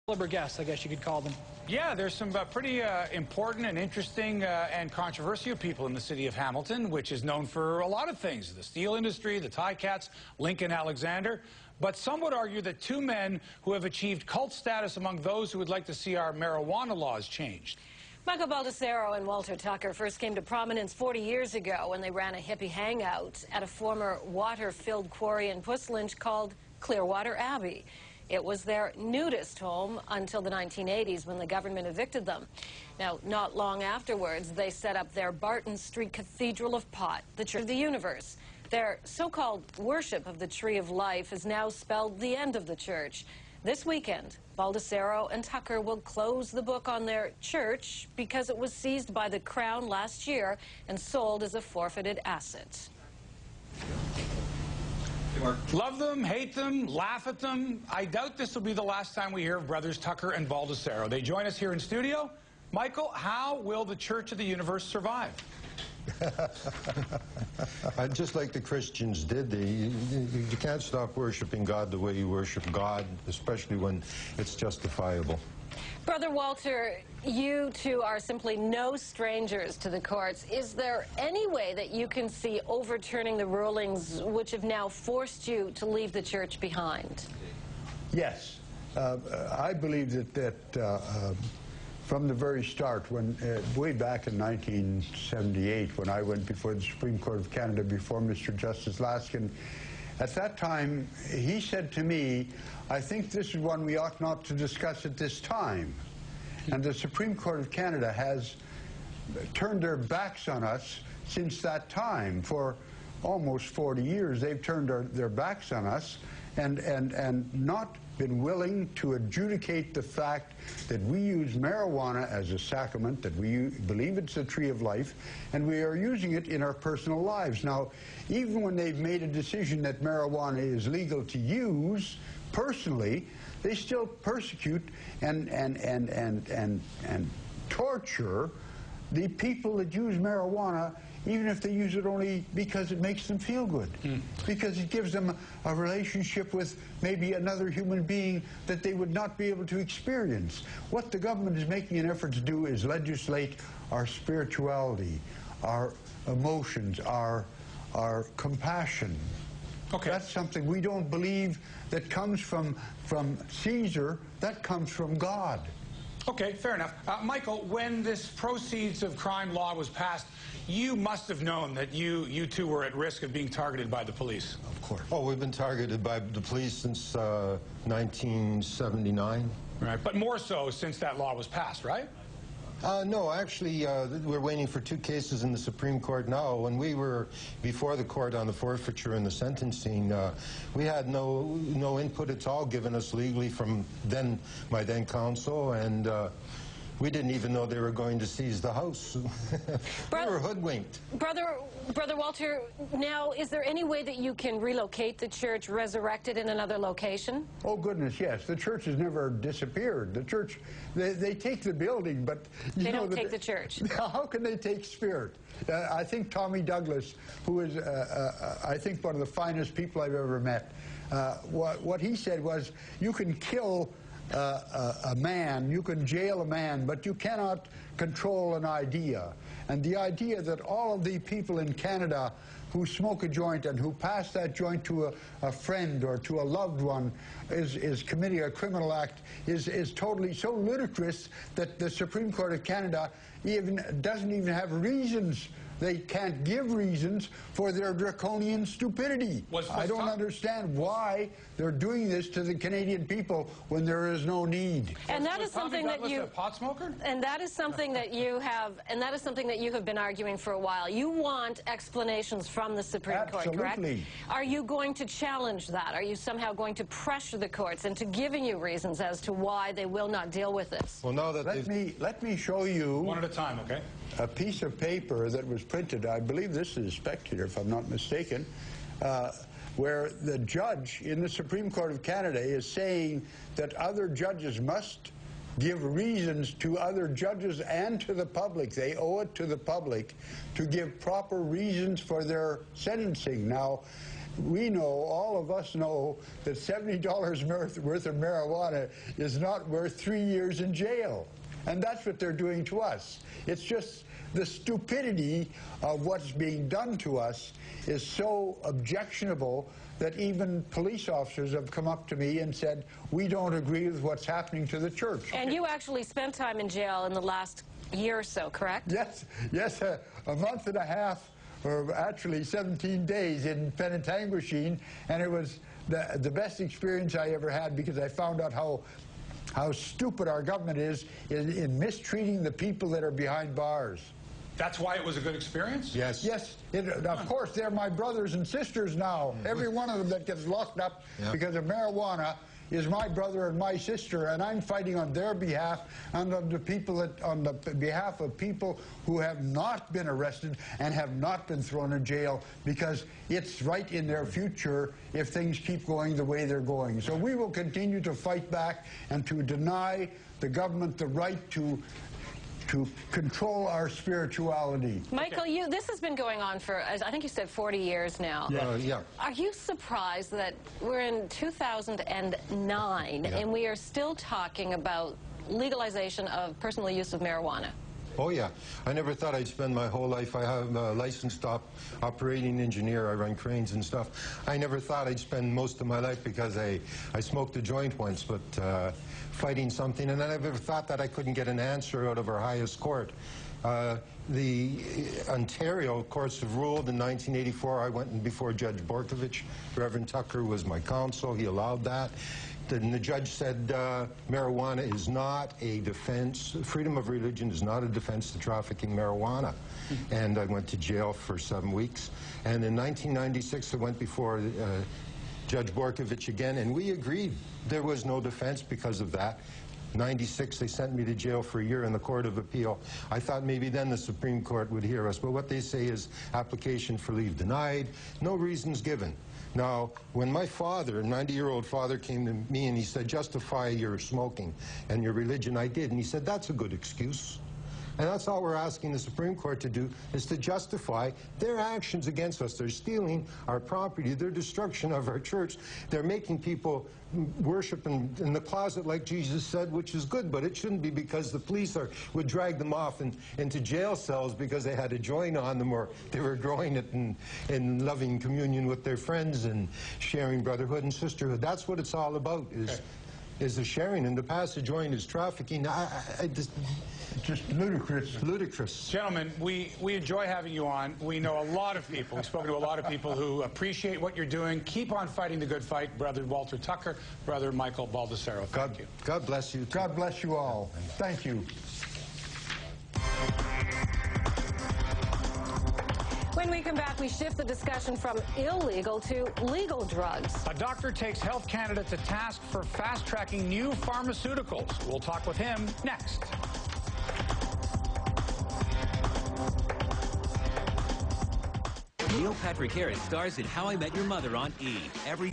Guests, I guess you could call them. Yeah, there's some pretty important and interesting and controversial people in the city of Hamilton, which is known for a lot of things: the steel industry, the Ticats, Lincoln Alexander. But some would argue that two men who have achieved cult status among those who would like to see our marijuana laws changed. Michael Baldasaro and Walter Tucker first came to prominence 40 years ago when they ran a hippie hangout at a former water-filled quarry in Puslinch called Clearwater Abbey. It was their nudist home until the 1980s when the government evicted them. Now, not long afterwards, they set up their Barton St Cathedral of Pot, the Church of the Universe. Their so-called worship of the Tree of Life has now spelled the end of the church. This weekend, Baldasaro and Tucker will close the book on their church because it was seized by the Crown last year and sold as a forfeited asset. Love them, hate them, laugh at them. I doubt this will be the last time we hear of brothers Tucker and Baldasaro. They join us here in studio. Michael, how will the Church of the Universe survive? Just like the Christians did, you can't stop worshiping God the way you worship God, especially when it's justifiable. Brother Walter, you two are simply no strangers to the courts. Is there any way that you can see overturning the rulings which have now forced you to leave the church behind? Yes. I believe that from the very start, when way back in 1978, when I went before the Supreme Court of Canada before Mr. Justice Laskin, at that time, he said to me, I think this is one we ought not to discuss at this time. And the Supreme Court of Canada has turned their backs on us since that time. For almost 40 years, they've turned their backs on us and not been willing to adjudicate the fact that we use marijuana as a sacrament, that we believe it's the tree of life, and we are using it in our personal lives. Now, even when they've made a decision that marijuana is legal to use personally, they still persecute and torture the people that use marijuana, even if they use it only because it makes them feel good, because it gives them a relationship with maybe another human being that they would not be able to experience. What the government is making an effort to do is legislate our spirituality, our emotions, our compassion. Okay. That's something we don't believe that comes from Caesar, that comes from God. Okay, fair enough. Michael, when this proceeds of crime law was passed, you must have known that you two were at risk of being targeted by the police. Of course. Oh, we've been targeted by the police since 1979. Right, but more so since that law was passed, right? No, actually, we're waiting for two cases in the Supreme Court now. When we were before the court on the forfeiture and the sentencing, we had no input at all given us legally from my then counsel, and we didn't even know they were going to seize the house. We were hoodwinked. Brother Walter, now, is there any way that you can relocate the church, resurrect it in another location? Oh, goodness, yes. The church has never disappeared. The church, they take the building, but... They don't take the church. How can they take spirit? I think Tommy Douglas, who is, I think, one of the finest people I've ever met, what he said was, you can kill a man, you can jail a man, but you cannot control an idea. And the idea that all of the people in Canada who smoke a joint and who pass that joint to a friend or to a loved one is committing a criminal act is totally so ludicrous that the Supreme Court of Canada doesn't even have reasons. They can't give reasons for their draconian stupidity. I don't understand why they're doing this to the Canadian people when there is no need. And that is something that you... a pot smoker? And that is something that you have, been arguing for a while. You want explanations from the Supreme Court, correct? Are you going to challenge that? Are you somehow going to pressure the courts into giving you reasons as to why they will not deal with this? Well, now that let me show you... One at a time, okay? A piece of paper that was printed, I believe this is Spectator, if I'm not mistaken, where the judge in the Supreme Court of Canada is saying that other judges must give reasons to other judges and to the public. They owe it to the public to give proper reasons for their sentencing. Now, we know, all of us know, that $70 worth of marijuana is not worth 3 years in jail. And that's what they're doing to us. It's just the stupidity of what's being done to us is so objectionable that even police officers have come up to me and said, we don't agree with what's happening to the church. And you actually spent time in jail in the last year or so, correct? Yes, a month and a half, or actually 17 days in Penetanguishene, and it was the best experience I ever had, because I found out how stupid our government is in mistreating the people that are behind bars. That's why it was a good experience? Yes. Yes. Of course, they're my brothers and sisters now. Every one of them that gets locked up because of marijuana is my brother and my sister, and I'm fighting on their behalf and on the behalf of people who have not been arrested and have not been thrown in jail, because it's right in their future if things keep going the way they're going. So we will continue to fight back and to deny the government the right to control our spirituality. Michael, this has been going on for, I think you said 40 years now. Yeah. Are you surprised that we're in 2009 and we are still talking about legalization of personal use of marijuana? Oh, yeah. I never thought I'd spend my whole life. I have a licensed operating engineer. I run cranes and stuff. I never thought I'd spend most of my life, because I smoked a joint once, but fighting something. And I never thought that I couldn't get an answer out of our highest court. The Ontario courts have ruled in 1984. I went in before Judge Borkovich. Reverend Tucker was my counsel. He allowed that. And the judge said marijuana is not a defense. Freedom of religion is not a defense to trafficking marijuana. And I went to jail for 7 weeks. And in 1996, I went before Judge Borkovich again, and we agreed there was no defense because of that. 96, they sent me to jail for a year in the Court of Appeal. I thought maybe then the Supreme Court would hear us, but what they say is application for leave denied, no reasons given. Now, when my father, 90-year-old father, came to me and he said, justify your smoking and your religion, I did. And he said, that's a good excuse. And that's all we're asking the Supreme Court to do, is to justify their actions against us. They're stealing our property, their destruction of our church. They're making people worship in the closet like Jesus said, which is good, but it shouldn't be, because the police would drag them off into jail cells because they had a joint on them, or they were growing it in loving communion with their friends and sharing brotherhood and sisterhood. That's what it's all about, is the sharing. And to pass a joint is trafficking. Just ludicrous. Ludicrous. Gentlemen, we enjoy having you on. We know a lot of people. We've spoken to a lot of people who appreciate what you're doing. Keep on fighting the good fight. Brother Walter Tucker, Brother Michael Baldasaro. Thank you. God bless you. God bless you all. Thank you. When we come back, we shift the discussion from illegal to legal drugs. A doctor takes Health Canada to task for fast-tracking new pharmaceuticals. We'll talk with him next. Neil Patrick Harris stars in How I Met Your Mother on E! Every